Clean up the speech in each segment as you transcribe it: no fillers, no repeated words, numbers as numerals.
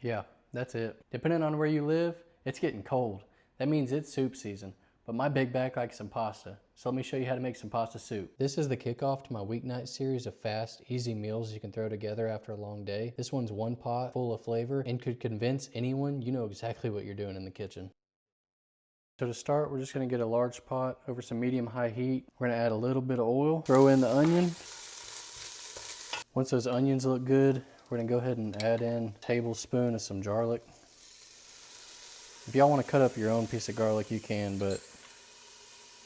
Yeah, that's it. Depending on where you live, it's getting cold. That means it's soup season. But my big back likes some pasta. So let me show you how to make some pasta soup. This is the kickoff to my weeknight series of fast, easy meals you can throw together after a long day. This one's one pot full of flavor and could convince anyone you know exactly what you're doing in the kitchen. So to start, we're just gonna get a large pot over some medium-high heat. We're gonna add a little bit of oil, throw in the onion. Once those onions look good, we're gonna go ahead and add in a tablespoon of some garlic. If y'all wanna cut up your own piece of garlic, you can, but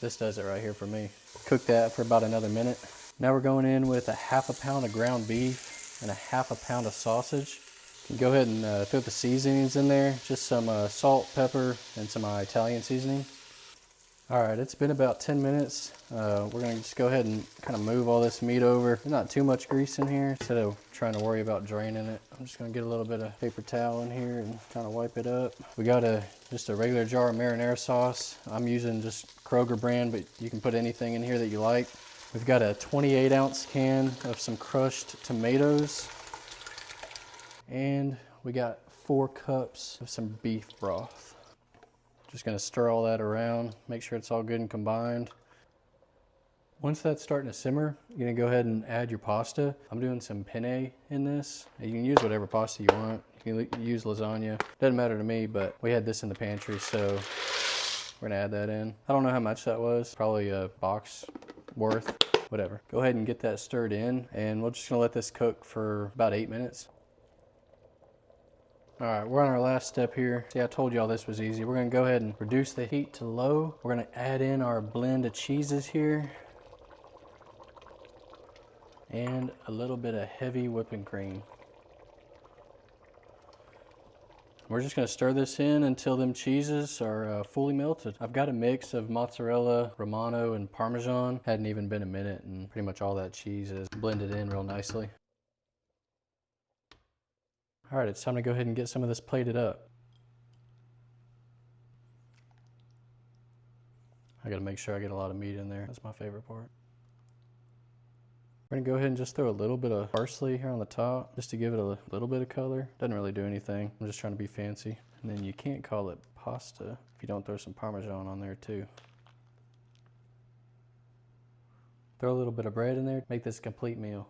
this does it right here for me. Cook that for about another minute. Now we're going in with a half a pound of ground beef and a half a pound of sausage. You can go ahead and throw the seasonings in there, just some salt, pepper, and some Italian seasoning. All right, it's been about 10 minutes. We're gonna just go ahead and kind of move all this meat over. There's not too much grease in here, instead of trying to worry about draining it. I'm just gonna get a little bit of paper towel in here and kind of wipe it up. We got just a regular jar of marinara sauce. I'm using just Kroger brand, but you can put anything in here that you like. We've got a 28-ounce can of some crushed tomatoes. And we got 4 cups of some beef broth. Just gonna stir all that around, make sure it's all good and combined. Once that's starting to simmer, you're gonna go ahead and add your pasta. I'm doing some penne in this. You can use whatever pasta you want. You can use lasagna. Doesn't matter to me, but we had this in the pantry, so we're gonna add that in. I don't know how much that was, probably a box worth, whatever. Go ahead and get that stirred in, and we're just gonna let this cook for about 8 minutes. All right, we're on our last step here. See, I told y'all this was easy. We're gonna go ahead and reduce the heat to low. We're gonna add in our blend of cheeses here. And a little bit of heavy whipping cream. We're just gonna stir this in until them cheeses are fully melted. I've got a mix of mozzarella, Romano, and Parmesan. Hadn't even been a minute, and pretty much all that cheese is blended in real nicely. All right, it's time to go ahead and get some of this plated up. I gotta make sure I get a lot of meat in there. That's my favorite part. We're gonna go ahead and just throw a little bit of parsley here on the top, just to give it a little bit of color. Doesn't really do anything. I'm just trying to be fancy. And then you can't call it pasta if you don't throw some Parmesan on there too. Throw a little bit of bread in there, make this a complete meal.